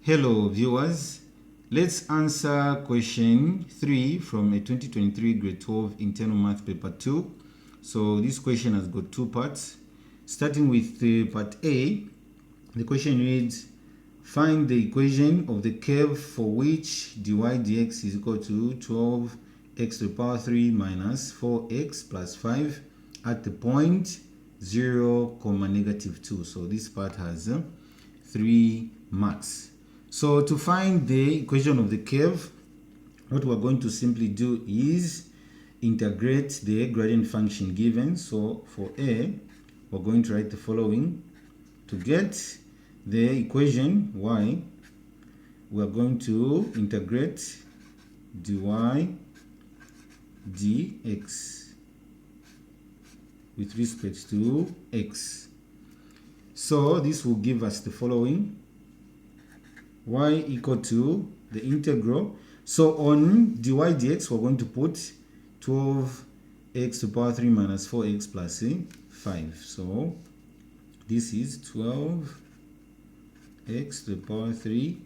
Hello viewers, let's answer question 3 from a 2023 grade 12 internal math paper 2. So this question has got two parts. Starting with part A, the question reads, find the equation of the curve for which dy dx is equal to 12x to the power 3 minus 4x plus 5 at the point 0, negative 2. So this part has 3 marks. So to find the equation of the curve, what we're going to simply do is integrate the gradient function given. So for A, we're going to write the following. To get the equation y, we're going to integrate dy dx with respect to x. So this will give us the following. Y equal to the integral. So on dy dx, we're going to put 12x to the power 3 minus 4x plus 5. So this is 12x to the power 3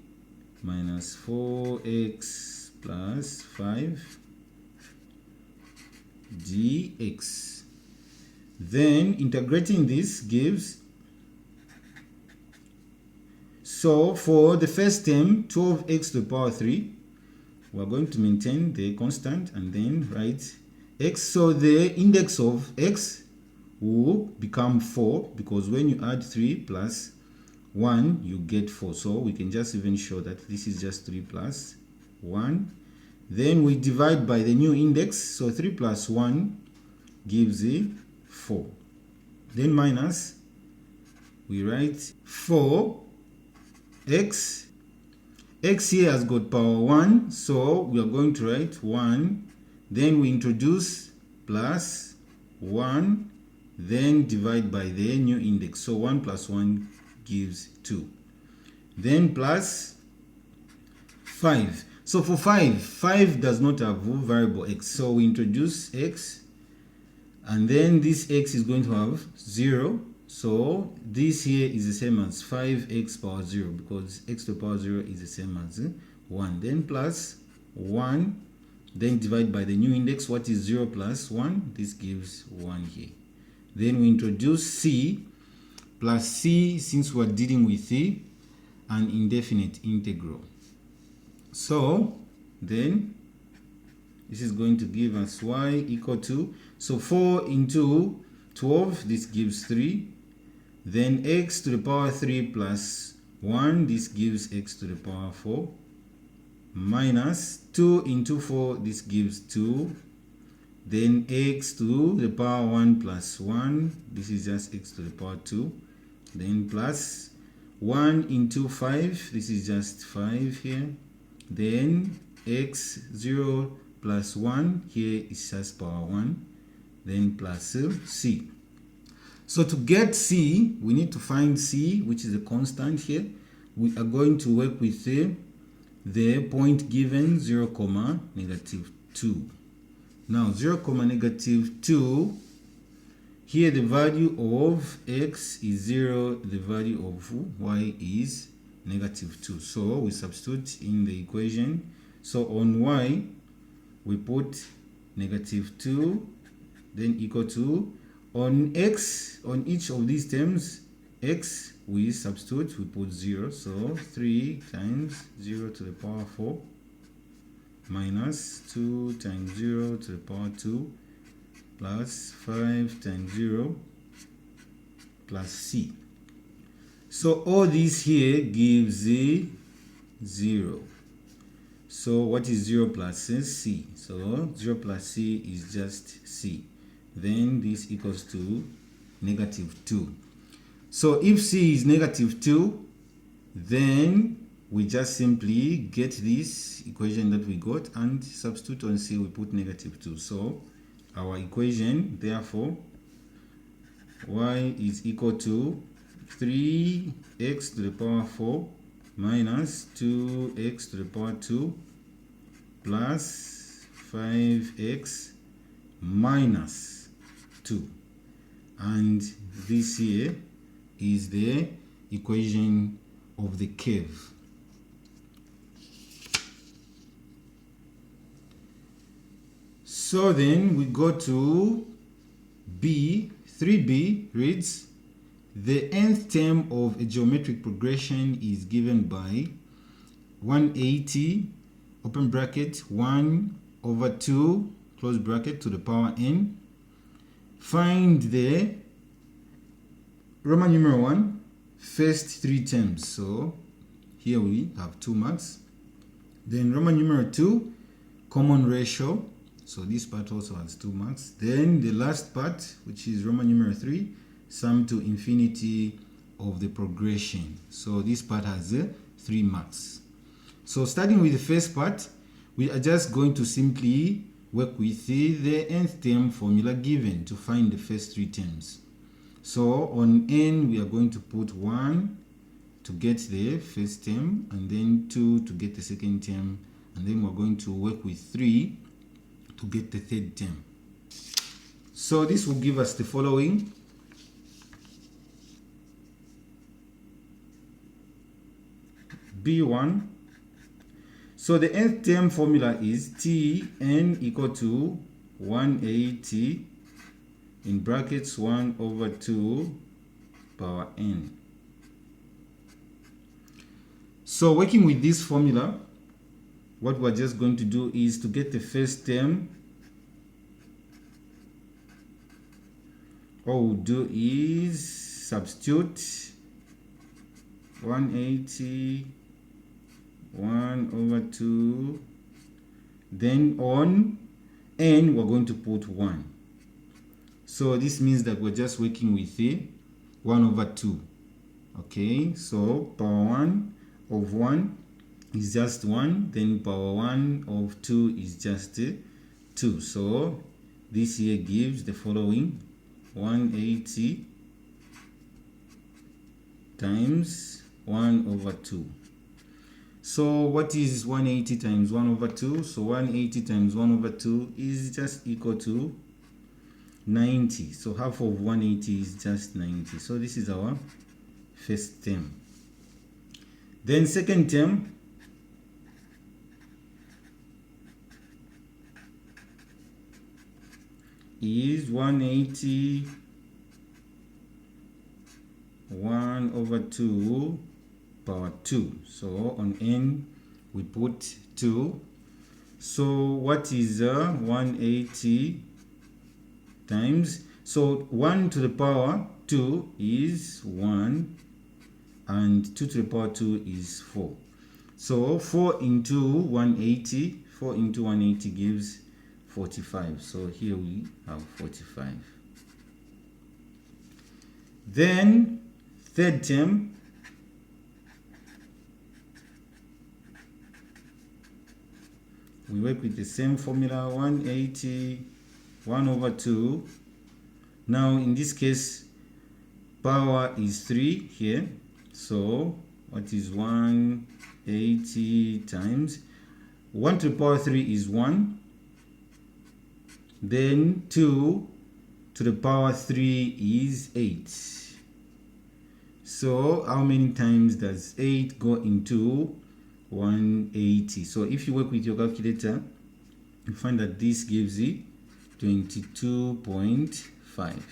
minus 4x plus 5 dx. Then integrating this gives, so for the first term, 12x to the power 3, we're going to maintain the constant and then write x. So the index of x will become 4, because when you add 3 plus 1, you get 4. So we can just even show that this is just 3 plus 1. Then we divide by the new index. So 3 plus 1 gives 4. Then minus, we write 4. X here has got power 1, so we are going to write 1, then we introduce plus 1, then divide by the new index. So 1 plus 1 gives 2. Then plus 5. So for 5 does not have variable x, so we introduce x, and then this x is going to have 0. So this here is the same as 5x power 0, because x to the power 0 is the same as 1. Then plus 1, then divide by the new index. What is 0 plus 1? This gives 1 here. Then we introduce c, plus c, since we're dealing with an indefinite integral. So then this is going to give us y equal to, so 4 into 12, this gives 3. Then x to the power 3 plus 1, this gives x to the power 4, minus 2 into 4, this gives 2. Then x to the power 1 plus 1, this is just x to the power 2. Then plus 1 into 5, this is just 5 here. Then x 0 plus 1, here is just power 1. Then plus c. So to get c, we need to find c, which is a constant here. We are going to work with the point given 0, negative 2. Now 0, negative 2, here the value of x is 0, the value of y is negative 2. So we substitute in the equation. So on y, we put negative 2, then equal to, on x, on each of these terms, x, we substitute, we put 0. So 3 times 0 to the power 4 minus 2 times 0 to the power 2 plus 5 times 0 plus c. So all this here gives 0. So what is 0 plus c? So 0 plus c is just c. Then this equals to negative 2. So if c is negative 2, then we just simply get this equation that we got and substitute on c, we put negative 2. So our equation, therefore, y is equal to 3x to the power 4 minus 2x to the power 2 plus 5x minus 2, and this here is the equation of the curve. So then we go to B. 3b reads, the nth term of a geometric progression is given by 180 open bracket 1 over 2 close bracket to the power n. Find the Roman numeral 1 first 3 terms. So here we have 2 marks. Then Roman numeral 2 common ratio. So this part also has 2 marks. Then the last part, which is Roman numeral 3, sum to infinity of the progression. So this part has 3 marks. So starting with the first part, we are just going to simply work with the nth term formula given to find the first 3 terms. So on n, we are going to put 1 to get the first term, and then 2 to get the second term, and then we're going to work with 3 to get the third term. So this will give us the following. B1. So the nth term formula is Tn equal to 180 in brackets 1 over 2 power n. So working with this formula, what we're just going to do is to get the first term, what we'll do is substitute 180 1 over 2, then on n we're going to put 1. So this means that we're just working with the 1 over 2. Okay, so power 1 of 1 is just 1, then power 1 of 2 is just 2. So this here gives the following: 180 times 1 over 2. So what is 180 times 1 over 2? So 180 times 1 over 2 is just equal to 90. So half of 180 is just 90. So this is our first term. Then second term, is 180 1 over 2 power 2. So on n we put 2. So what is 180 times, so 1 to the power 2 is 1, and 2 to the power 2 is 4. So 4 into 180, 4 into 180 gives 45. So here we have 45. Then third term, we work with the same formula, 180 1 over 2. Now in this case power is 3 here, so what is 180 times 1 to the power 3 is 1, then 2 to the power 3 is 8. So how many times does 8 go into 180? So if you work with your calculator, you find that this gives you 22.5.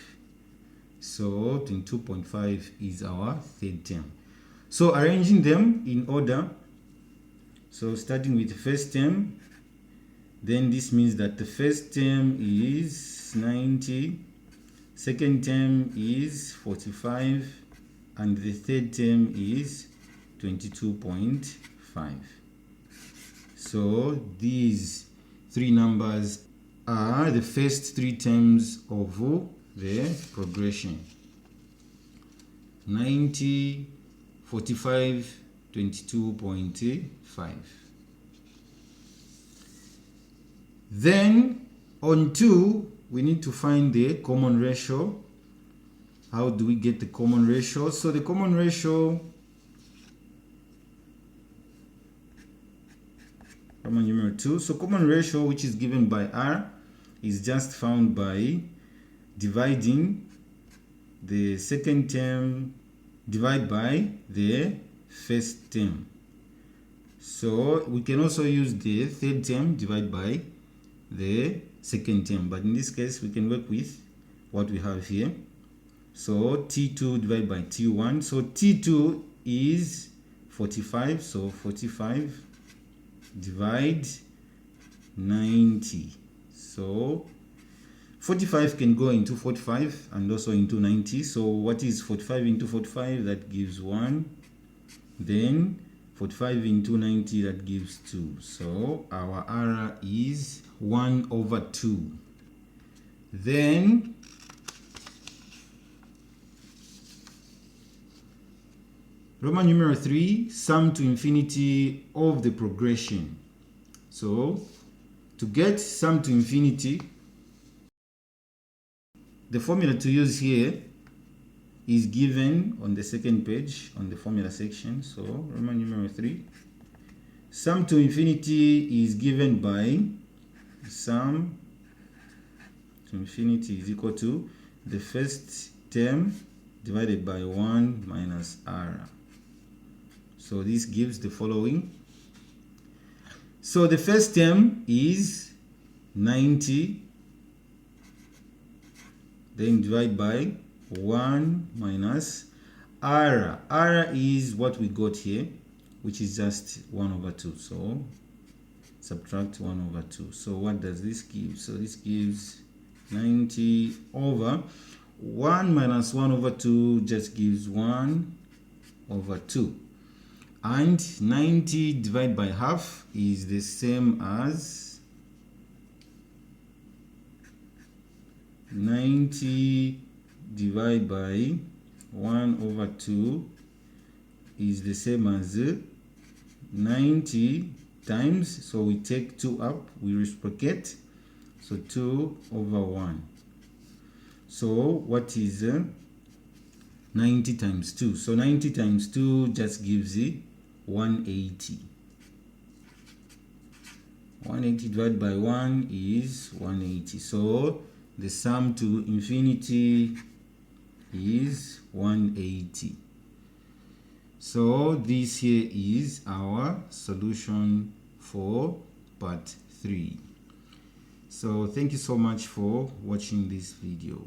So 22.5 is our third term. So arranging them in order, so starting with the first term, then this means that the first term is 90, second term is 45, and the third term is 22.5. So these three numbers are the first 3 terms of the progression: 90, 45, 22.5. Then on 2, we need to find the common ratio. How do we get the common ratio? So the common ratio, Roman numeral 2. So common ratio, which is given by R, is just found by dividing the second term divided by the first term. So we can also use the third term divided by the second term, but in this case we can work with what we have here. So T2 divided by T1. So T2 is 45. So 45 divide 90. So 45 can go into 45 and also into 90. So what is 45 into 45? That gives 1. Then 45 into 90, that gives 2. So our R is 1 over 2. Then Roman numeral 3, sum to infinity of the progression. So to get sum to infinity, the formula to use here is given on the second page on the formula section. So Roman numeral 3, sum to infinity is given by sum to infinity is equal to the first term divided by 1 minus R. So this gives the following. So the first term is 90, then divide by 1 minus R. R is what we got here, which is just 1 over 2. So subtract 1 over 2. So what does this give? So this gives 90 over 1 minus 1 over 2 just gives 1 over 2. And 90 divided by half is the same as 90 divided by 1 over 2 is the same as 90 times, so we take 2 up, we reciprocate, so 2 over 1. So what is 90 times 2? So 90 times 2 just gives 180. 180 divided by 1 is 180. So the sum to infinity is 180. So this here is our solution for part 3. So thank you so much for watching this video.